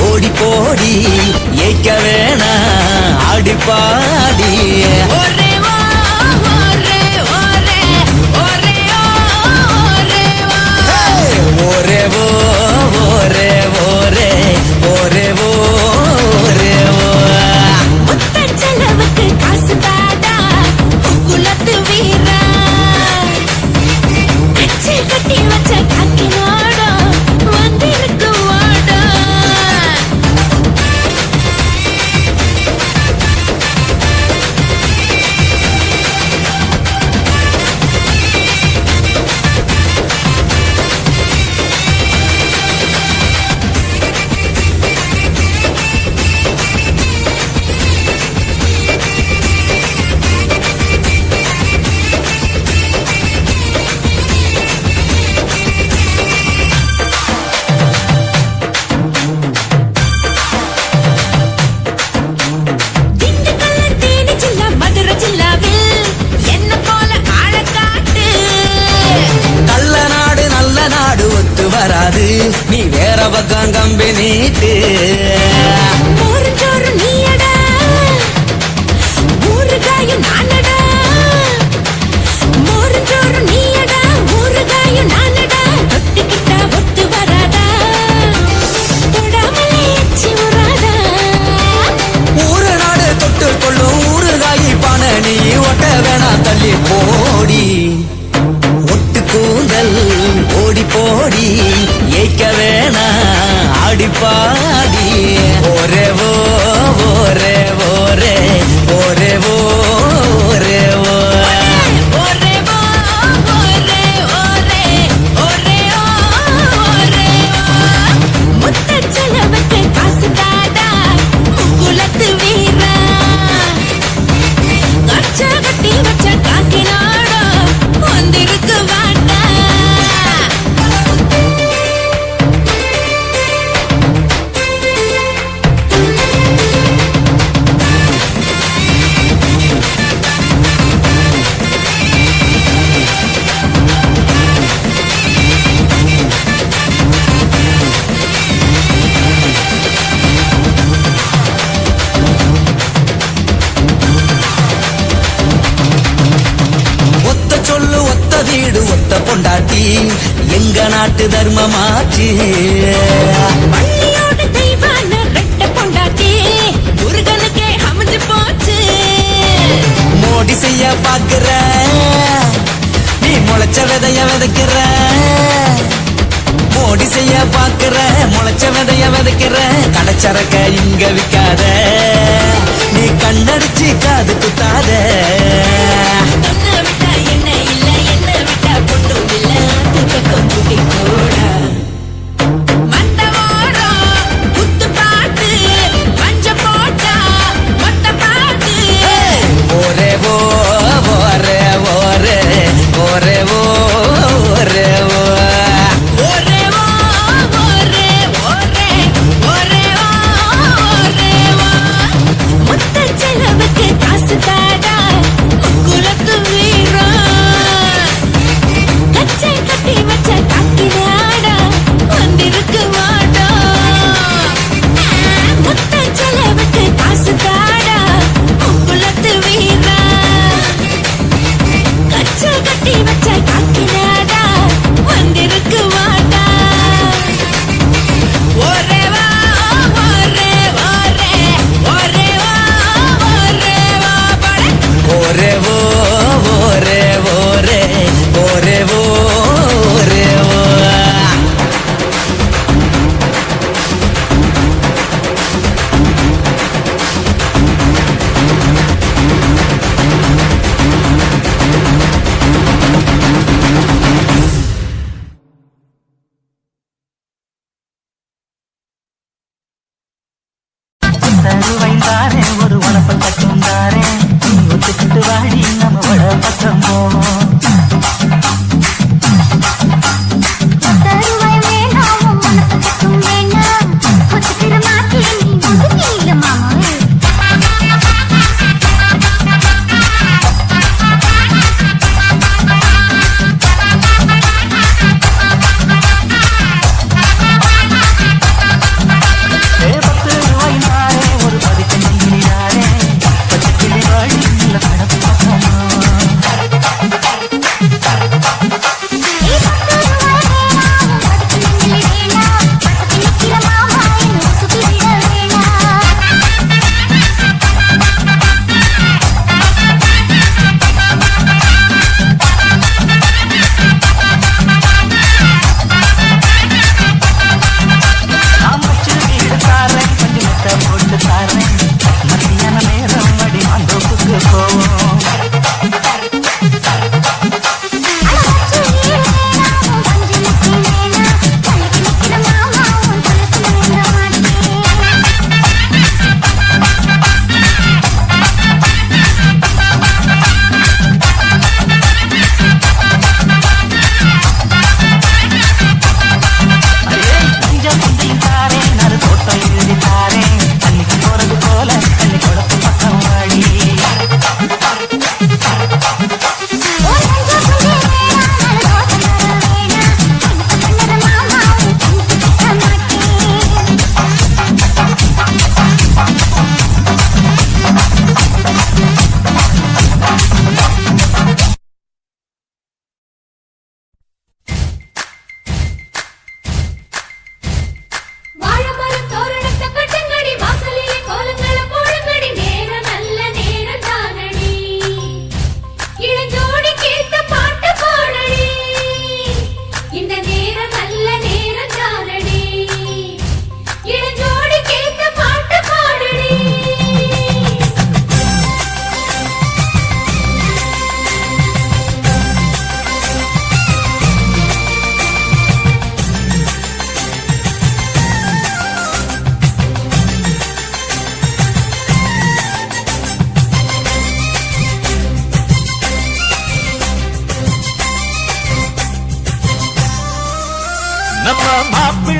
ஓடி போடி ஏய்க்க வேணா ஆடி பாடி நீ வேற பக்கம் கம்பி நீட்டு நீயடா ஊறுகாயும் நானடா மோருஞ்சோறு நீயடா ஊறுகாயும் நானடா ஒத்துக்கிட்டா ஒத்து வராதா தொடாமலே எச்சி உராதா ஊரு நாடு தொட்டு கொள்ளும் ஊறுகாயி பான நீ ஒட்ட வேணா தள்ளி போடி ஒட்டு கூந்தல் ஓடி போடி ஏய்க்க வேணா ஆடி பாடி ஒரே ஒரே ஒரே ஒரே ஒரே முத்தச்சலவுக்கு காசு தாடா குலத்து வீரா கச்ச கட்டி வச்ச காக்கினாடா வந்திருக்கு வாட்டா வீடு ஒத்த பொண்டாட்டி எங்க நாட்டு தர்மமாச்சு பள்ளியோட தெய்வான ரெட்ட பொண்டாட்டி முருகனுக்கே அமைஞ்சு போச்சு மோடி செய்ய பாக்குற நீ முளைச்ச விதைய விதைக்கிற மோடி செய்ய பாக்குற முளைச்ச விதைய விதைக்கிற கடைச்சரக்க இங்க விக்காத நீ கண்ணடிச்சு காது குத்தாத தருவைந்தாரே ஒரு வளப்பல் கட்டும் தாரே ஒத்துக்கிட்டு வாடி நம்ம வட பக்கம் போவோம்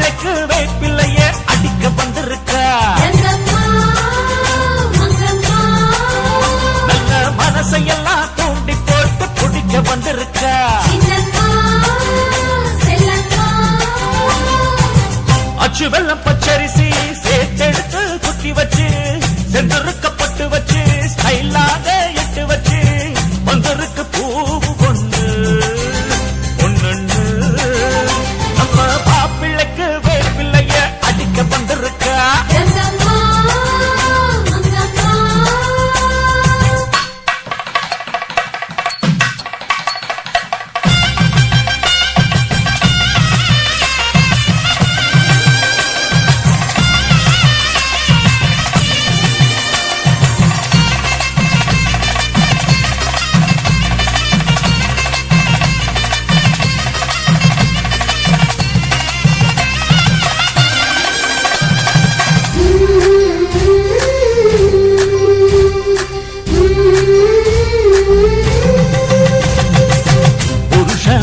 மாப்பிள்ளைக்கு வேப்பிள்ளைய அடிக்க வந்திருக்கா நல்ல மனசையெல்லாம் தூண்டி போட்டு குடிக்க வந்திருக்கா அச்சு வெள்ளம் பச்சரிசி சேர்த்தெடுத்து குத்தி வச்சு சென்றிருக்கப்பட்டு வச்சு ஸ்டைலாக எட்டு வச்சு வந்திருக்கு பூவு கொண்டு ஒண்ணு நம்ம மாப்பிள்ளைக்கு வேப்பிள்ளைய அடிக்க வந்திருக்கா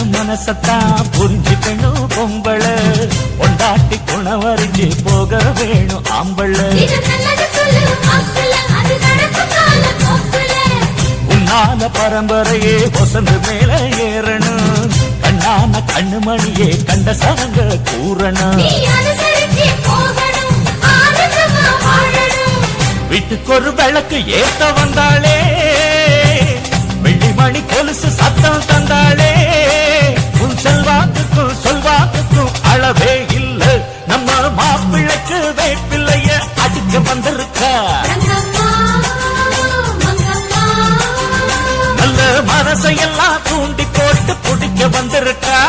மனசத்தான் புரிஞ்சுக்கணும் பொம்பள கொண்டாட்டி குணவரிஞ்சு போக வேணும் ஆம்பள உன்னால பரம்பரையே வசந்து மேல ஏறணும் கண்ணான கண்ணுமணியே கண்ட சவங்க கூறணும் வீட்டுக்கு ஒரு விளக்கு ஏத்த வந்தாளே வெள்ளிமணி கொலுசு சத்தம் தந்தாளே உன் செல்வாக்குக்கும் சொல்வாக்குக்கும் அளவே இல்ல நம்ம மாப்பிள்ளைக்கு வேப்பிள்ளைய அடிக்க வந்திருக்கா நல்ல மனசையெல்லாம் தூண்டி போட்டு குடிக்க வந்திருக்கா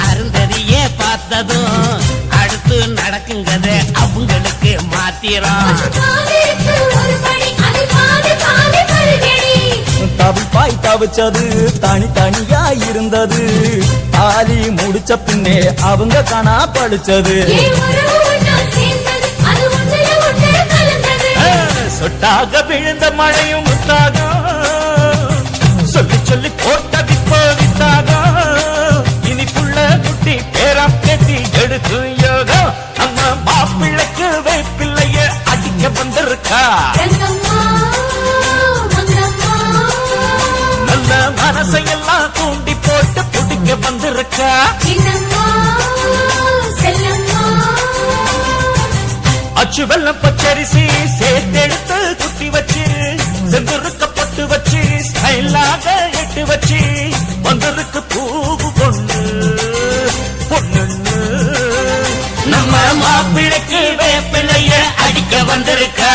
அருந்ததியே பார்த்ததும் அடுத்து நடக்குங்கத அவங்களுக்கு மாத்திரம் தவிப்பாய் தவிச்சது தனித்தனியா இருந்தது தாலி முடிச்ச பின்னே அவங்க காணா படிச்சது சொட்டாக விழுந்த மழையும் முத்தாக சொல்லி சொல்லி போட்டது போவித்தாக இனிப்புள்ள குட்டி பேரம் கட்டி எடுத்து யோகம் நம்ம மாப்பிள்ளைக்கு வேப்பிள்ளைய அடிக்க வந்திருக்கா நல்ல மனசையெல்லாம் தூண்டி போட்டு குடிக்க வந்திருக்கா அச்சு வெள்ளம் பச்சரிசி சேர்த்தெடுத்து குத்தி வச்சு சென்றிருக்கப்பட்டு வச்சு ஸ்டைலாக எட்டு வச்சு வந்திருக்கு பூவு கொண்டு பொண்ணு நம்ம மாப்பிள்ளைக்கு வேப்பிள்ளைய அடிக்க வந்திருக்கா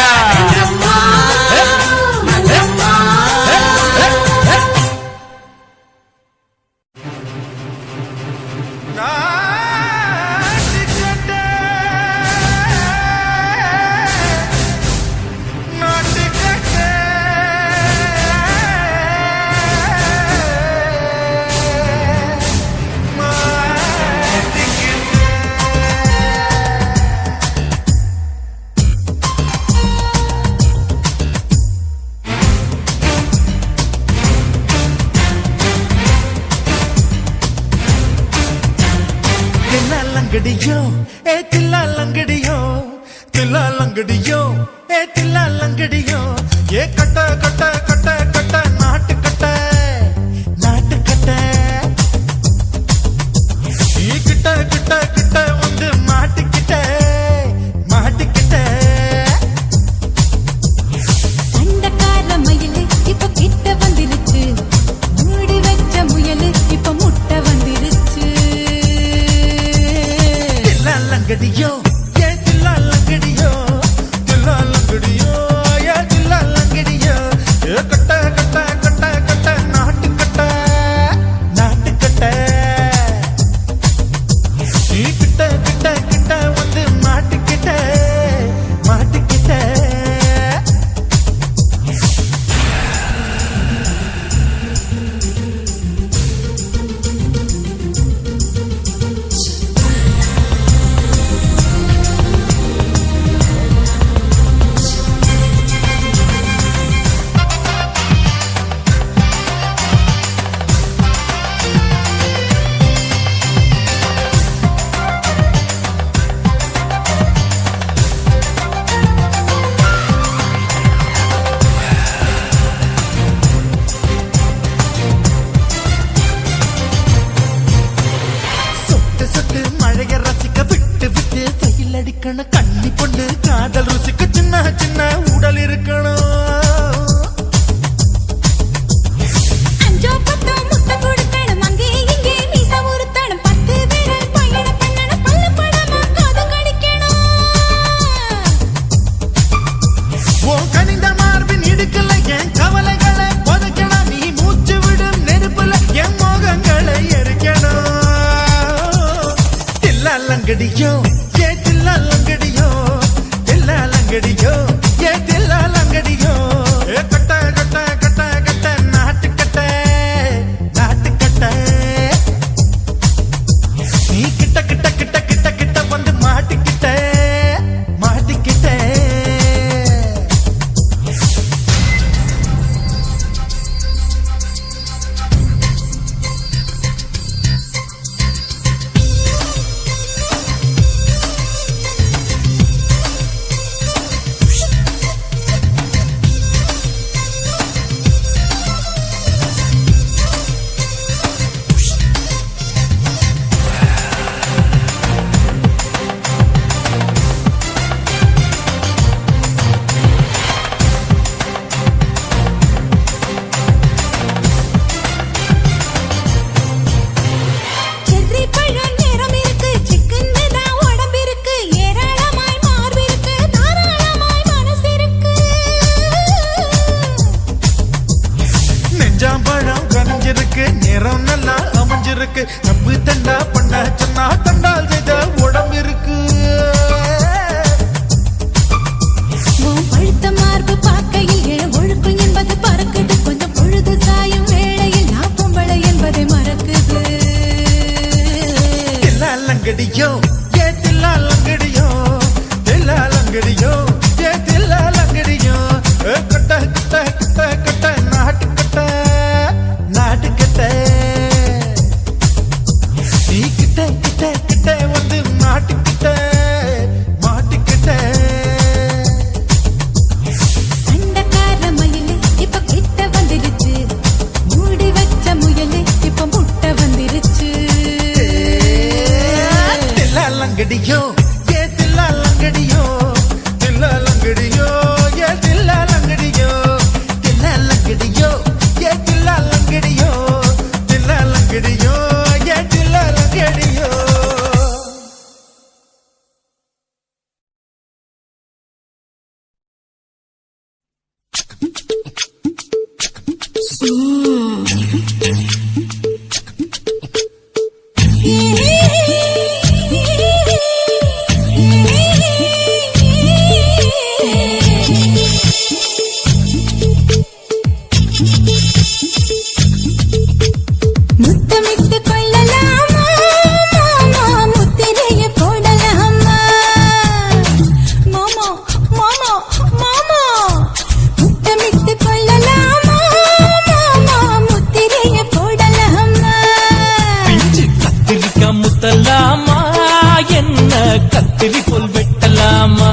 லங்கடியோ ஏ தில்லா லங்கடியோ தில்லா லங்கடியோ ஏ தில்லா லங்கடியோ ஏ கட்ட கட்ட கட்ட கட்ட நாட்டு கட்ட நாட்டு கட்ட நீ கிட்ட கிட்ட கிட்ட வந்து மாட்டிக்கிட்ட மாட்டிக்கிட்ட சண்டக்கார மயிலு இப்ப கிட்ட வந்துருச்சு மூடி வச்ச முயலு இப்ப லங்கடியோ ஏ தில்லா லங்கடியோ தில்லா லங்கடியோ ஏ தில்லா லங்கடியோ ஏ கட்ட கட்ட கட்ட கட்ட நாட்டு கட்ட நாட்டு கட்ட நீ கிட்ட கிட்ட கிட்ட வந்து மாட்டிக்கிட்ட மாட்டிக்கிட்ட மழைய ரசிக்க விட்டு விட்டு வெயில் அடிக்கணும் கண்ணி பொண்ணு காதல் ருசிக்க சின்ன சின்ன உடல் இருக்கணும் உன் கனிந்த மார்பின் இடுக்கல என் கவலைகளை புதைக்கணும் நீ மூச்சு விடும் நெருப்புல என் மோகங்களை எரிக்கணும் லங்கடியோ ஏ தில்லா லங்கடியோ தில்லா லங்கடியோ ஏ தில்லா லங்கடியோ ஏ கட்ட கட்ட கட்ட கட்ட நாட்டு கட்ட நாட்டு கட்ட நீ கிட்ட கிட்ட கிட்ட கிட்ட கிட்ட வந்து மாட்டிக்கிட்ட மாட்டிக்கிட்ட பழம் கனிஞ்சிருக்கு நிறம் நல்லா அமைஞ்சிருக்கு நம்பு தண்டா பண்ண சொன்னா தண்டால் செய்த உடம்பு இருக்கு பழுத்த மார்பு பார்க்கையில் எழ ஒழுக்கும் என்பது பறக்குது கொஞ்சம் பொழுது சாயும் வேளையில் நான் பொம்பளை என்பதை மறக்குது தில்லா லங்கடியோ ஏ தில்லா லங்கடியோ தில்லா லங்கடியோ ஏ தில்லா லங்கடியோ கட்ட கட்ட கட்ட கட்ட நாட்டு கட்ட நாட்டு கட்ட நீ கிட்ட கிட்ட கிட்ட வந்து மாட்டிக்கிட்ட மாட்டிக்கிட்ட சண்டைக்கார மயிலு இப்ப கிட்ட வந்துருச்சு மூடி வச்ச முயலு இப்ப முட்டை வந்துருச்சு தில்லா லங்கடியோ ஏ தில்லா லங்கடியோ தில்லா லங்கடியோ ஏ தில்லா லங்கடியோ தில்லா லங்கடியோ ஏ தில்லா லங்கடியோ தில்லா லங்கடியோ ஏ தில்லா லங்கடியோ முத்தமிட்டு கொள்ளலாமா மாமா முத்திரைய போடலாமா மாமா மாமா மாமா முத்தமிட்டு கொள்ளலாமா மாமா முத்திரைய போடலாமா பிஞ்சு கத்திரிக்காய் முத்தலாமா என்ன கத்திரி போல் வெட்டலாமா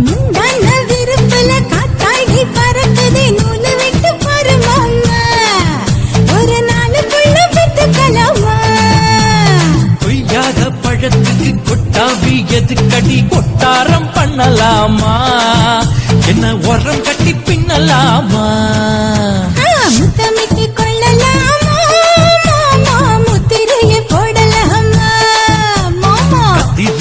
முந்தான விருப்புல காத்தாடி பறக்குது நூலு விட்டு பாரு மாமா ஒரு நாளுக்குள்ள பெத்துக்கலாமா கொய்யாத பழத்துக்கு கொட்டாவி எதுக்கடி கொட்டாரம் பண்ணலாமா என்ன உரம் கட்டி பின்னலாமா முத்தமிட்டு கொள்ளலாமா மாமா முத்திரைய போடலாமா மாமா கத்திரி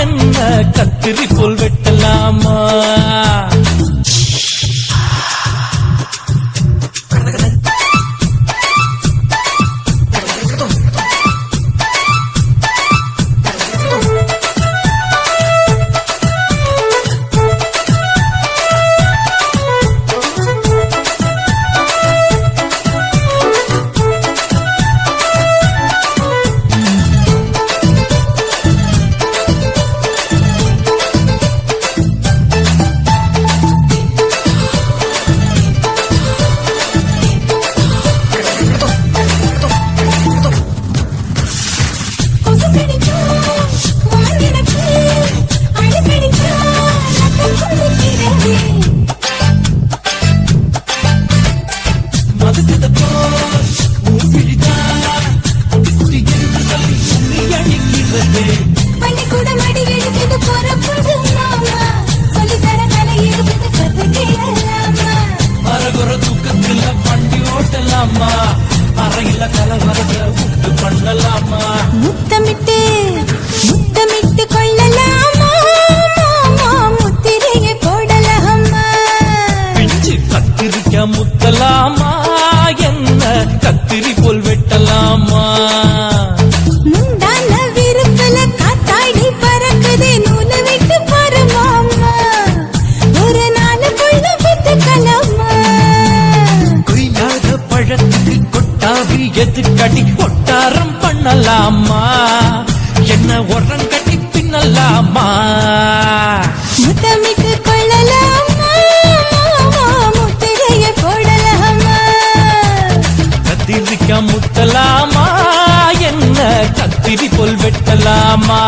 என்ன கத்திரி போல் வெட்டலாமா கொசு கடிச்சா, வாங்கினக்கு, அடிக்கடிச்சா, ரத்தம் கொதிக்கிறது. மதுக்கத போல் ஊபிடிதான் குட்டி குட்டி என்று சொல்லி உன்னை அடிக்கிறது பள்ளிக்கூடம் அடி எடுக்குது புறப்படு மாமா. சொல்லித்தர கலை இருக்குது கத்துக்கலாமா. அரகுற தூக்கத்துல வண்டி ஓட்டலாமா அறையில கலவரத்தை உண்டு பண்ணலாமா முத்தமிட்டு முத்தமிட்டு கொள்ளலாமா மாமா. முத்திரையை போடலாமா. பிஞ்சு கத்திரிக்க முத்தலாமா என்ன கத்திரி போல் வெட்டலாமா முந்தான விருப்பல காத்தாடி பறக்குதே நூலை விட்டு பாரு மாமா. ஒரு நாளுக்குள்ள வித்துக்கலாமா. கொய்யாத பழத்துக்கு கொட்டாவி எதுக்கடி கொட்டாரம் பண்ணலாமா என்ன உரம் கட்டி பின்னலாமா முத்தமிட்டு கொள்ளலாமா மாமா. முத்திரையை போடலாமா. கத்திரிக்க முத்தலாமா என்ன கத்திரி போல் வெட்டலாமா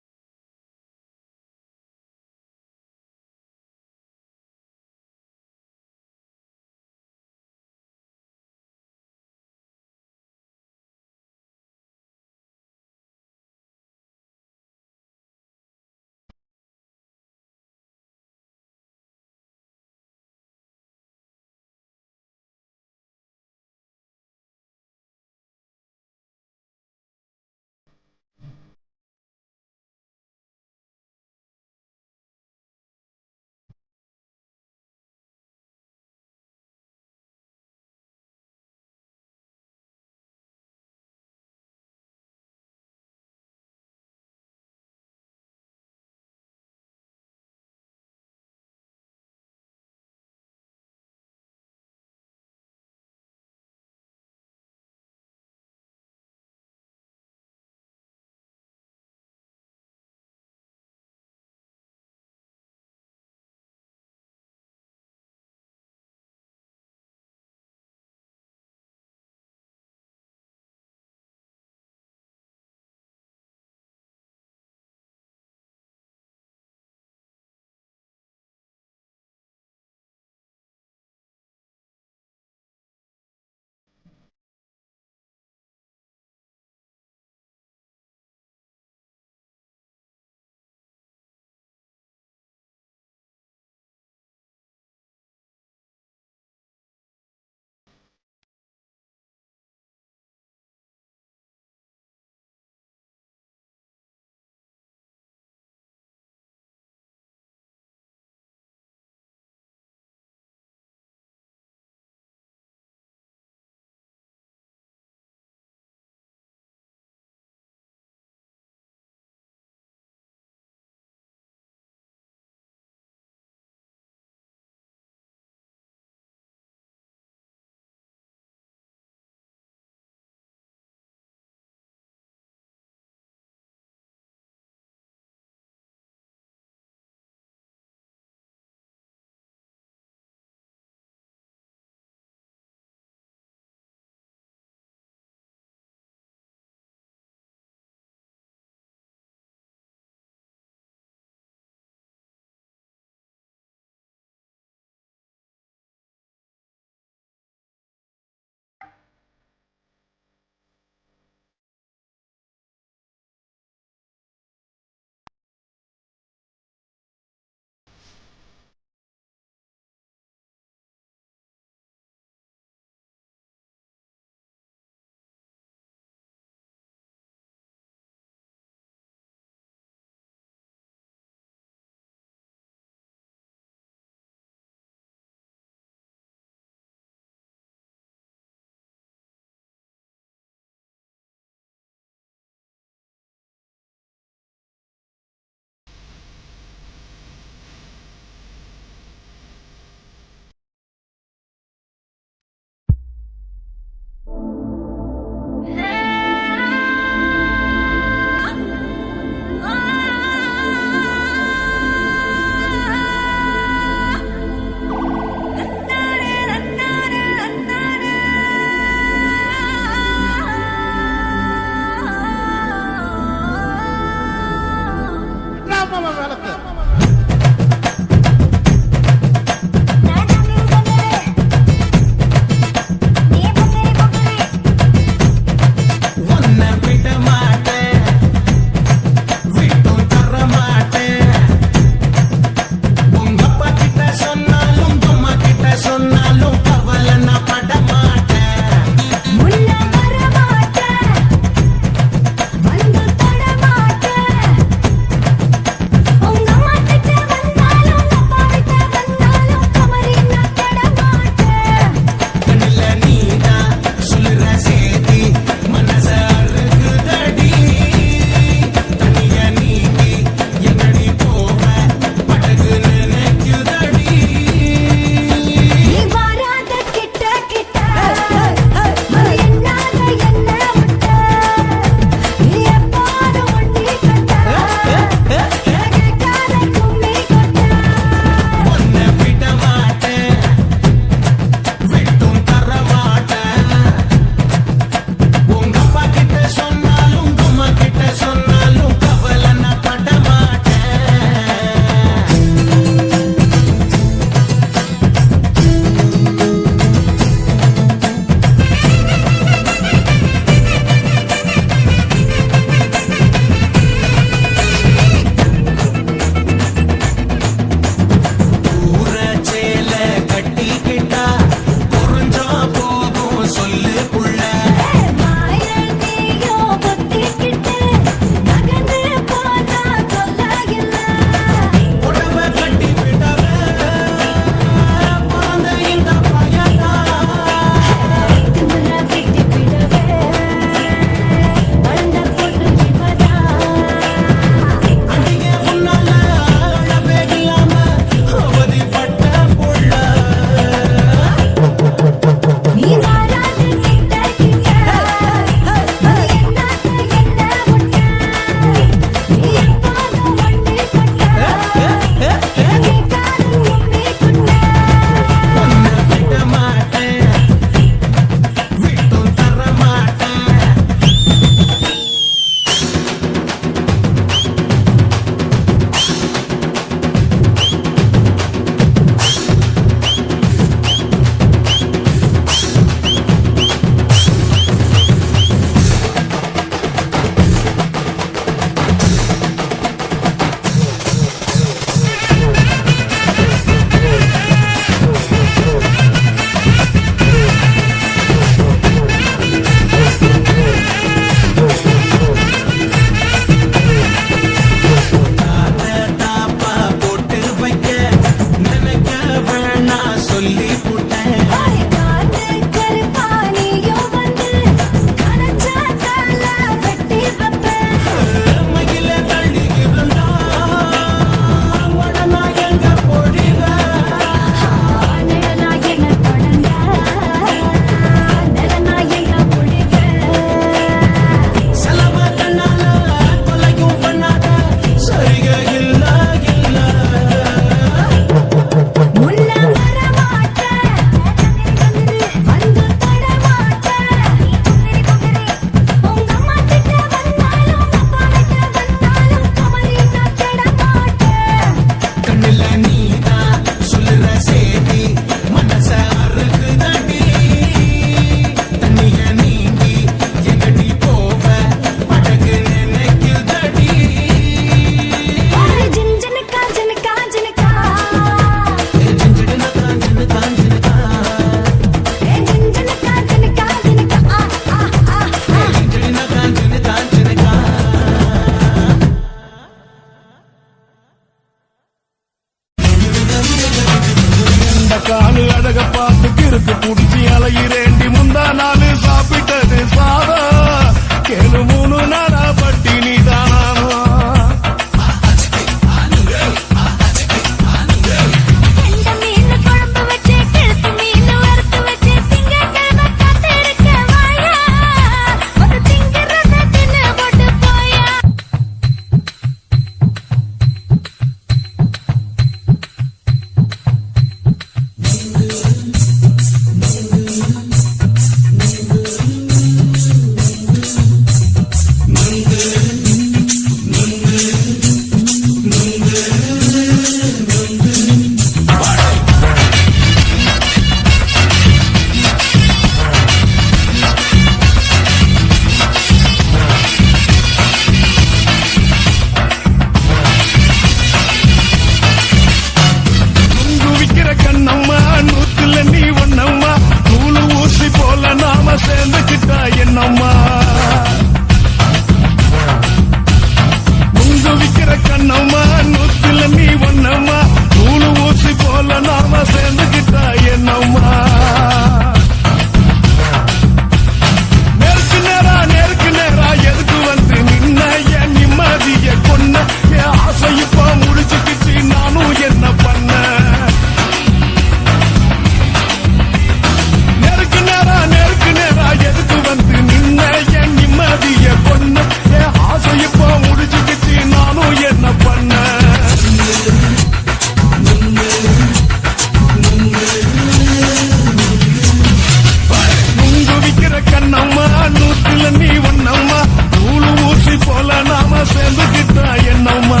சேர்ந்துக்கிட்டா என்னம்மா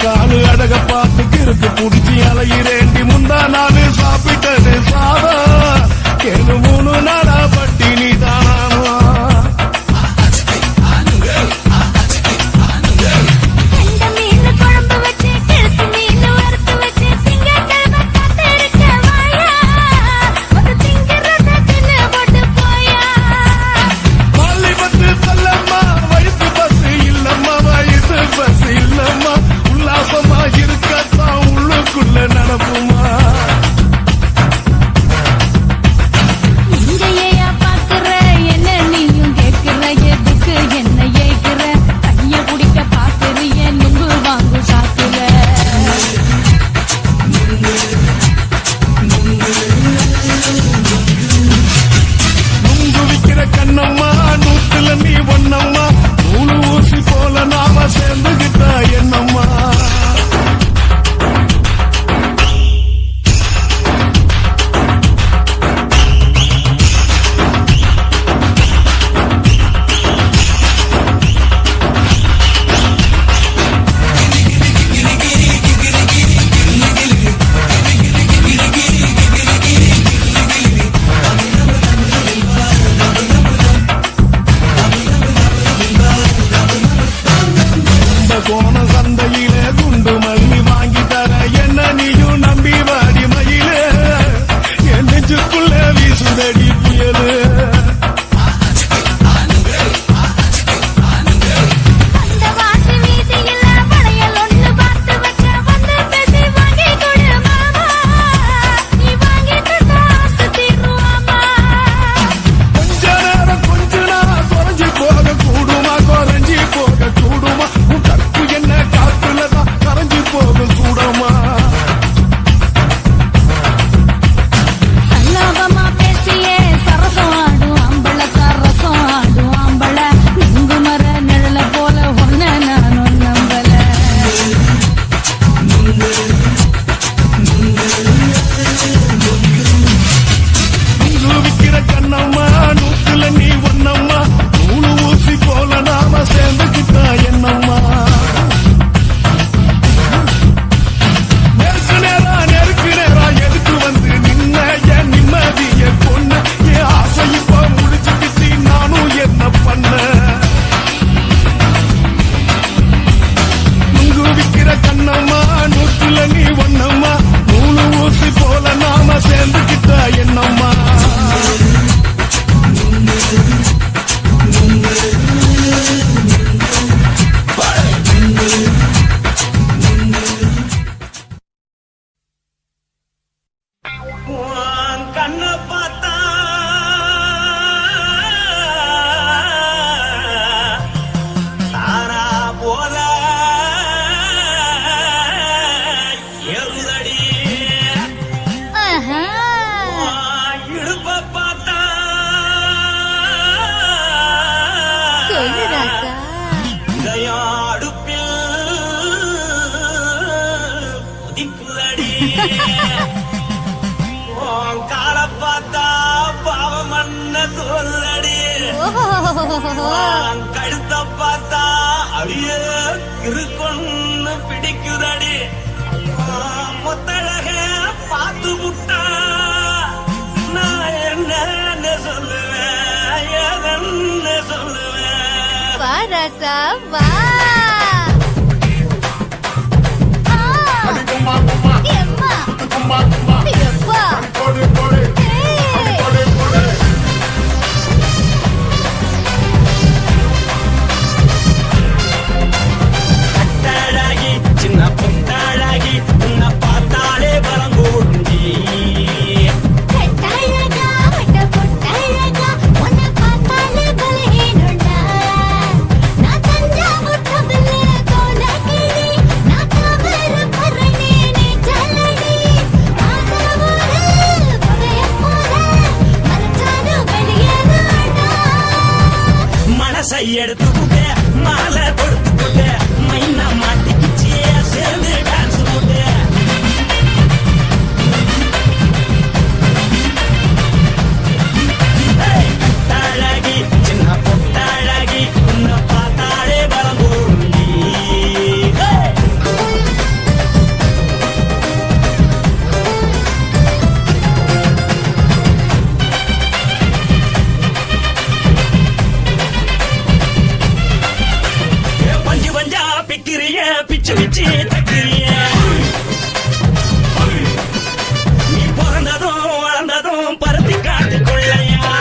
காலு அழக பார்த்து கிறுக்கு புடிச்சி அலையிறேண்டி முந்தா நாலு சாப்பிட்டது சாதம் கேளு 3 நாளா பட்டினி தானா கண்ட மீன் குழம்பு வச்சு கிழக்கு மீன் வறுத்து வச்சு திங்கக்கிழமை காத்திருக்க வாயா ஒரு திங்கிறத தின்னு போட்டு போயா பள்ளி பத்து தள்ளம்மா வயிற்று பஸ் இல்லம்மா வயிற்று பஸ் இல்லம்மா உல்லாசமா இருக்கத்தான் உள்ளுக்குள்ள நடப்புமா இங்கேயா பாக்குற என்ன நீயும் கேட்கிற எதுக்கு என்ன ஏய்கிற கைய குடிக்க பாக்குறிய நுங்கு வாங்கு சாக்குற நுங்கு விக்கிற கண்ணம்மா நூத்துல நீ ஒன்னம்மா நூலு ஊசி போல நாம சேர்ந்துகிட்டா என்னம்மா கோண சந்தையிலே குண்டு மல்லி வாங்கி தர என்ன நீயும் நம்பி வாடி மயிலே என் நெஞ்சுக்குள்ள வீசுதடி புயலு அந்த வாசி வீதியில வளையல் ஒண்ணு பார்த்து வச்ச வந்து பேசி வாங்கி கொடு மாமா நீ வாங்கிட்டு காசு தீருவாமா கொஞ்ச நேரம் குறைஞ்சு போக கூடுமா குறைஞ்சி போக கூடுமா உன் கற்பு என்ன காத்துலதான் கரைஞ்சு போக சூடமா சல்லாபமா பேசியே சரசம் ஆடும் அம்பள சரசம் ஆடும் அம்பள நுங்கு மர நிழல போல ஒன்ன நானும் நம்பல நுங்கு விக்கிற கண்ணம்மா நூத்துல நீ ஒன்னம்மா நூலு ஊசி போல நாம சேர்ந்துக்கிட்டா என்னம்மா நெருக்கு நேரா எதுக்கு வந்து நின்ன என் நிம்மதிய கொன்ன என் ஆசை இப்ப முடிச்சுக்கிட்டு நானும் என்ன பண்ண நுங்கு விக்கிற கண்ணம்மா நூத்துல நீ ஒன்னம்மா நூலு ஊசி போல நாம சேர்ந்துக்கிட்டா என்னம்மா கண்ண பார்த்தா தாரா போல எருதடி இடுப்ப பார்த்தா சொல்லு ராசா இதயம் அடுப்பில் உதிக்குதடி கால பார்த்தா பாவம் மண்ண தோல்லடி கழுத்த பார்த்தா அடிய இருக்குன்னு பிடிக்குதடி மொத்தழக பார்த்து புட்டா நான் என்ன சொல்லுவேன் எதன்னு சொல்லுவேன் வா ராசா வா எம்மா எப்பா கட்டழகி சின்ன புத்தழகி உன்னை பார்த்தாலே பலங்கூடுஞ்சி கட்டழகா வட்ட பொட்டழகா எடுத்து போட்டு மாலை கொடுத்து போட்டு மைனா மாட்டிக்கிச்சு சேர்ந்து டான்ஸ் போட்டு கட்டாழகி சின்ன பொட்டாழகி உன்னை பார்த்தாலே பலம் போடுண்டி பஞ்சு பஞ்சா பிக்கிறிய பிச்சு பிச்சு தக்கிறிய நீ பிறந்ததும் வளர்ந்ததும் பருத்தி காட்டுக்குள்ளையா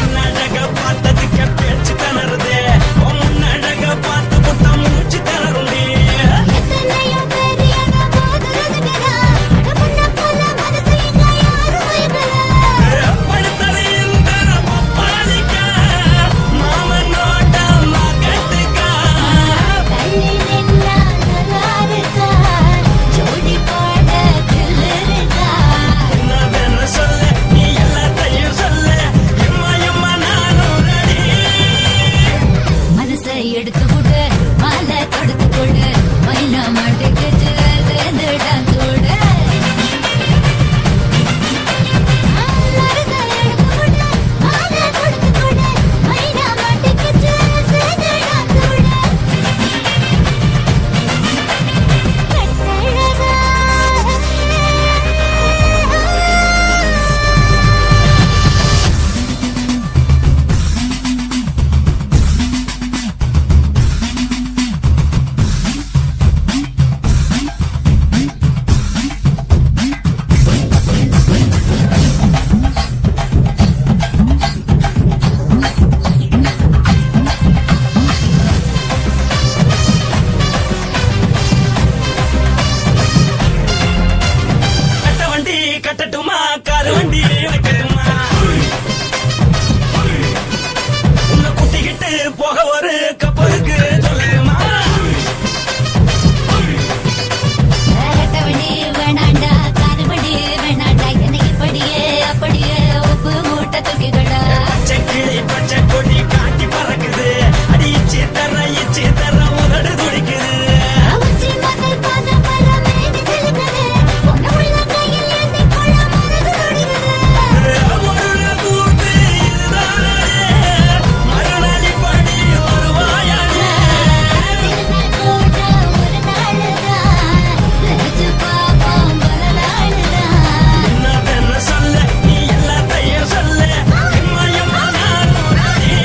முன்னழக பார்த்ததுக்கு பேச்சு திணறுது முன்னழக பார்த்து புத்தா மூச்சு திணறுண்டி படுத்தலையில் பாலிக்க மாமன் நோட்ட மகட்டுக்கா என்ன சொல்ல நீ எல்லாத்தையும் சொல்ல எம்மா எம்மா நானும் ரெடி மனசை எடுத்து விடு மாலை கொடுத்து கொடு மைனா மாட்டுக்கு சேர்ந்து டான்ஸ் போடு மாலை கொடுத்து கொடு மைனா மாட்டுக்கு சேர்ந்து டான்ஸ் போடு கட்ட வண்டி கட்டட்டுமா காரு வண்டி வைக்கட்டுமா உன்னை கூட்டிக்கிட்டு போக ஒரு கப்பலுக்கு சொல்லட்டுமா கட்டவண்டி வேணாண்டா காதுபடி வேணாண்டா என்னை இப்படியே அப்படியே உப்பு மூட்டை தூக்கிக்கடா பச்சை கிளி பச்சை கொடி காட்டி பறக்குது அடி இச்சி தர உதடு துடிக்குது உச்சி மகள் பாத மரம் மேடி செலுக்குது பொண்ணு உள்ள கையில் ஏந்தி கொள்ள மனது துடிக்குது ஒரு கூட்டு இதுதானே மறுநாளி படி வருவாயானே திருநாள் கூட ஒரு நாளுதான் நினைச்சு பாப்போம் பல நாளுதான் என்ன சொல்ல நீ எல்லாத்தையும் சொல்ல எம்மா எம்மா நானும் ரெடி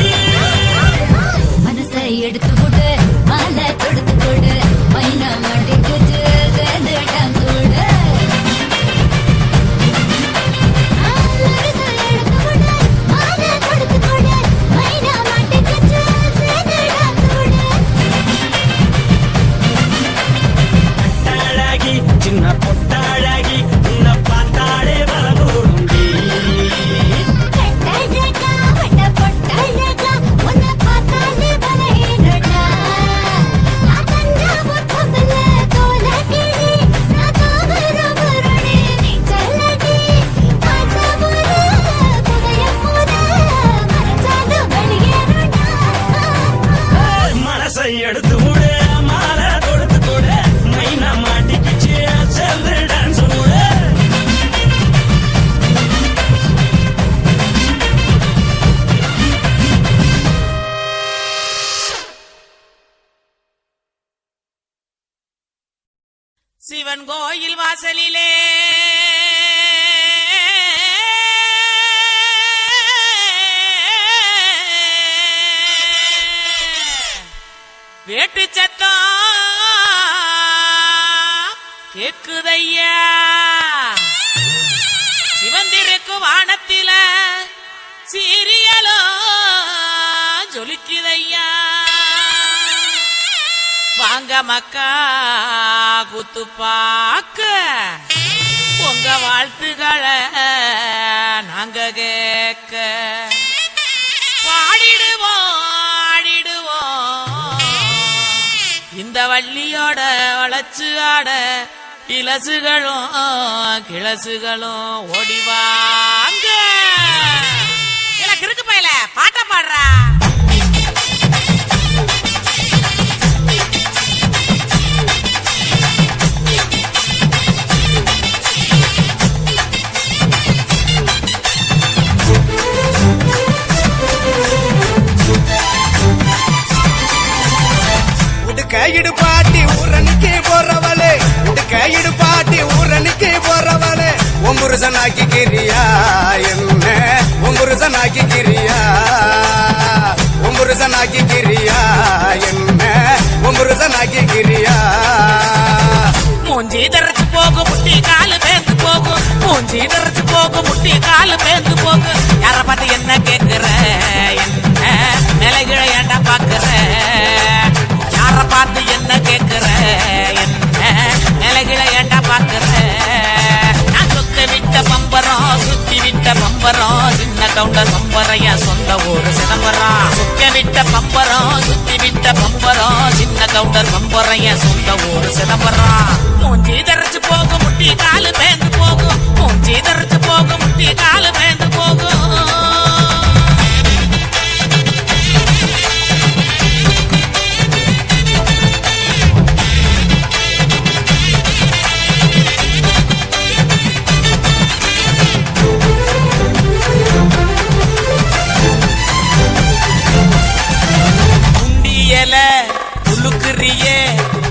மனசை எடுத்து விடு மாலை கொடுத்து கொடு மைனா மாட்டுக்கு சேர்ந்து டான்ஸ் போடு மனசை எடுத்து விடு மாலை கொடுத்து கொடு மைனா மாட்டுக்கு சேர்ந்து டான்ஸ் போடு அழகி சின்ன பொட்டாழகி உன்னை பார்த்தாலே பலகூடுண்டி கட்டழகா வட்ட பொட்டழகா உன்னை பார்த்தாலே பலஹீனடா நான் தஞ்சாவூர் பொம்பளை தோலகிரி நான் காவரபுரணி நீ செல்லடி காசபுர புகையமுத மறைச்சாலும் வெளியேறடா மனசை எடுத்து விடு மாலை கொடுத்து கொடு மைனா மாட்டிக்கிச்சு சேர்ந்து டான்ஸ் போடு சிவன் கோயில் வாசலிலே வேட்டு சத்தம் கேக்குதையா சிவந்திருக்கு வானத்தில சீரியலோ ஜொலிக்குதையா வாங்க மக்கா குத்து பாக்க உங்க வாழ்த்துக்களை நாங்க கேட்க பாடிடுவோம் ஆடிடுவோம் இந்த வள்ளியோட வளைச்சு ஆட இலசுகளும் கிளசுகளும் ஓடிவாங்க. கிறுக்கு பையல பாட்ட பாடுறா. கையிடு பாட்டி ஊரணிக்கு போறவளே, கையிடு பாட்டி ஊரணிக்கு போறவளே, ஒம்புருசனாக்கி கிரியா என்ன, ஒம்புருசனாக்கி கிரியா, ஒம்புருசனாக்கி கிரியா என்ன, ஒம்புருசனாக்கி கிரியா. மூஞ்சி தரைச்சு போகும் முட்டி காலு பேந்து போகும், மூஞ்சி தரைச்சு போகும் முட்டி காலு பேந்து போகும். யார பார்த்து என்ன கேக்குற, என்ன நிலைகிழ ஏண்டா பாக்குற, யார பார்த்து என்ன கேக்குற, என்ன நிலைகிழ ஏண்டா பாக்குற. நான் சொக்க விட்ட பம்பரம் சுத்தி விட்ட பம்பரம், சின்ன கவுண்டர் பம்பரைய சொந்த ஊரு சிதம்பரம். சொக்க விட்ட பம்பரம் சுத்தி விட்ட பம்பரம், சின்ன கவுண்டர் பம்பரைய சொந்த ஊரு சிதம்பரம். மூஞ்சி தரைச்சு போகும் முட்டி காலு பேந்து போகும், மூஞ்சி தரைச்சு போகும் முட்டி காலு பேந்து போகும். உள்ளுக்குறியே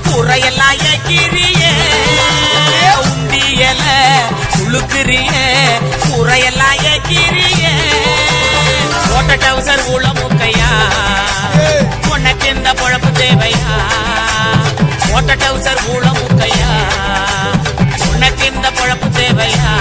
குறையெல்லாம் ஏக்கிறியே, உண்டியல உள்ளுக்குறியே குறையெல்லாம் ஏக்கிறியே. ஓட்ட டவுசர் உள்ள முக்கையா, உனக்கு இந்த பொழப்பு தேவையா. ஓட்ட டவுசர் உள்ள முக்கையா, உனக்கு இந்த பொழப்பு தேவையா.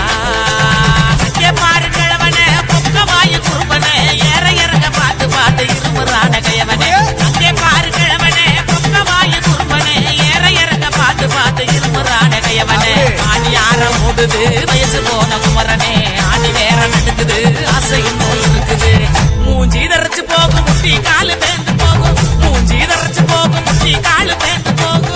பாரு கிழவன பொக்க வாயு குறும்பன, ஏற இறங்க பார்த்து பார்த்து இருமுறான கையவனே. அங்கே பாரு கிழவனே பொக்க வாயு குறும்பன, ஏற இறங்க பார்த்து பார்த்து இருமுறான கையவனே. ஆடி ஆற ஓடுது வயசு போன குமரனே, ஆடி வேற நடக்குது ஆசையும் போல் இருக்குது. மூஞ்சி தரைச்சு போகும் முட்டி காலு பேந்து போகும், மூஞ்சி தரைச்சு போகும் முட்டி காலு பேந்து போகும்.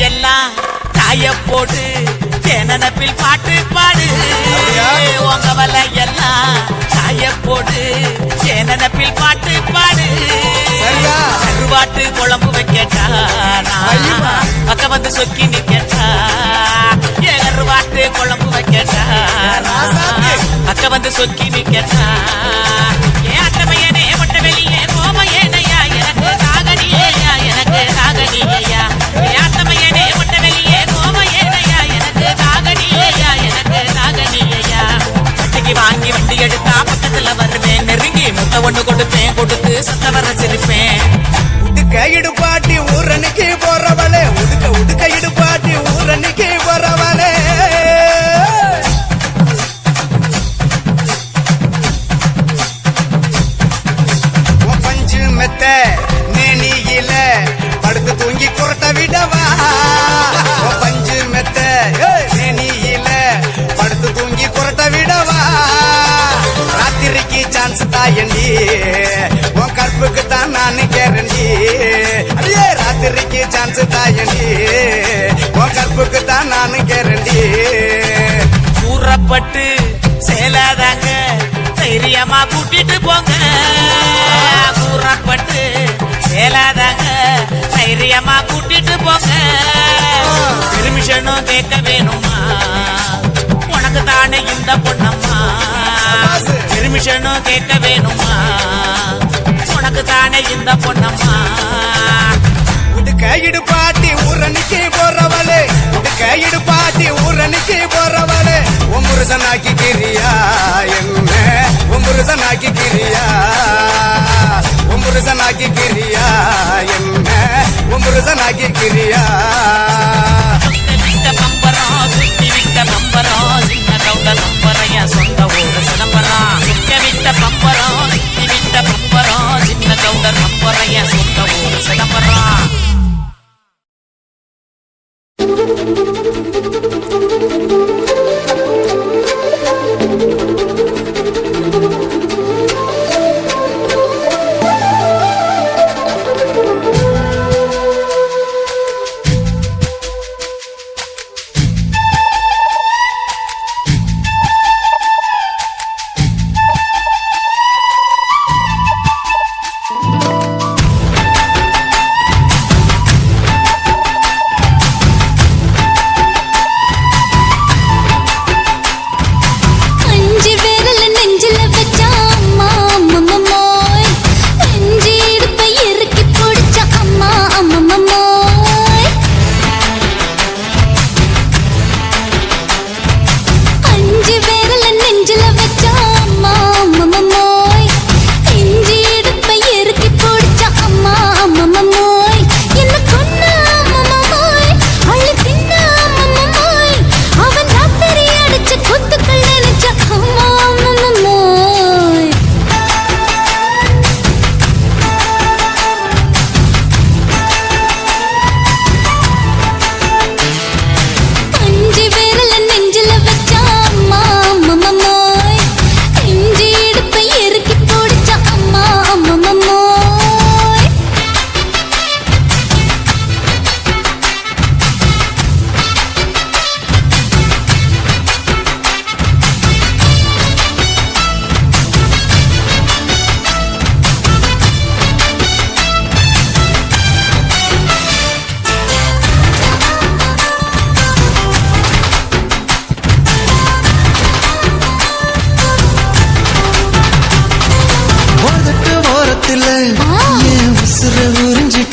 எல்லாம் தாய போட்டு தேனப்பில் பாட்டு பாடு, உங்க வலை எல்லாம் தாய போட்டு தேனப்பில் பாட்டு பாடு. கருவாட்டு குழம்பு வைக்கட்டா, பக்க வந்து சொக்கி நிக்கட்டா. கருவாட்டு குழம்பு வைக்கட்டா, பக்க வந்து சொக்கி நிக்கட்டா. ஏன் அட்டமையனே மட்ட வெளியே போம ஏனையா, எனக்கு தாகனியா, எனக்கு தாகனியா. ஆட்டமையனே மட்ட வெளியே கோம ஏனையா, எனக்கு தாகனியா, எனக்கு தாகனியா. வட்டிக்கு வாங்கி வண்டி எடுத்தா பக்கத்துல வருவேன், நெருங்கி முட்டை ஒண்ணு கொடுப்பேன், கொடுத்து சத்த வர சிரிப்பேன். கையிடு பாட்டி ஊரணிக்கு போறவளே, உடுக்க இடு பாட்டி ஊரணிக்கு போறவளே. பஞ்சு மெத்த நேனியில படுத்து தூங்கி குரட்ட விடவா, பஞ்சு மெத்த நேனியில படுத்து தூங்கி குரட்ட விடவா. ராத்திரிக்கு சான்ஸ் தாயண்டி, உன் கற்புக்கு தான் நான் கேரண்டி. அடியே ராத்திரிக்கு சான்ஸ் தாயண்டி, உன் கற்புக்கு தான் நான் கேரண்டி. கூறப்பட்டு சேலாதாங்க தைரியமா கூட்டிட்டு போங்க, கூறப்பட்டு சேலாதாங்க தைரியமா கூட்டிட்டு போங்க. பெர்மிஷனும் கேட்க வேணுமா, உனக்கு தானே இந்த பொண்ணம்மா. பெர்மிஷனும் கேட்க வேணுமா, உனக்கு தானே இந்த பொண்ணம்மா. கையிடு பாட்டி ஊரணிக்கு போறவளே, கையிடு பாட்டி ஊரணிக்கு போறவளே. ஒம்புருசனாக்கி கிரியா என்ன, ஒம்புருசனாக்கி கிரியா, ஒம்புருசனாக்கி கிரியா என்ன, ஒம்புருசனாக்கி கிரியா. விட்ட பம்பரம் சுத்தி விட்ட பம்பரம், சின்ன கவுண்டர் பம்பரைய சொந்த ஊரு சிதம்பரம். சிக்க விட்ட பம்பரம் சுத்தி விட்ட பம்பரம், சின்ன கவுண்டர் பம்பரைய சொந்த ஊரு சிதம்பரம்.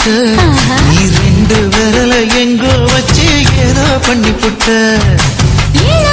புட்ட நீ ரெண்டு விரல எங்கோ வச்சு ஏதோ பண்ணி புட்ட இல்ல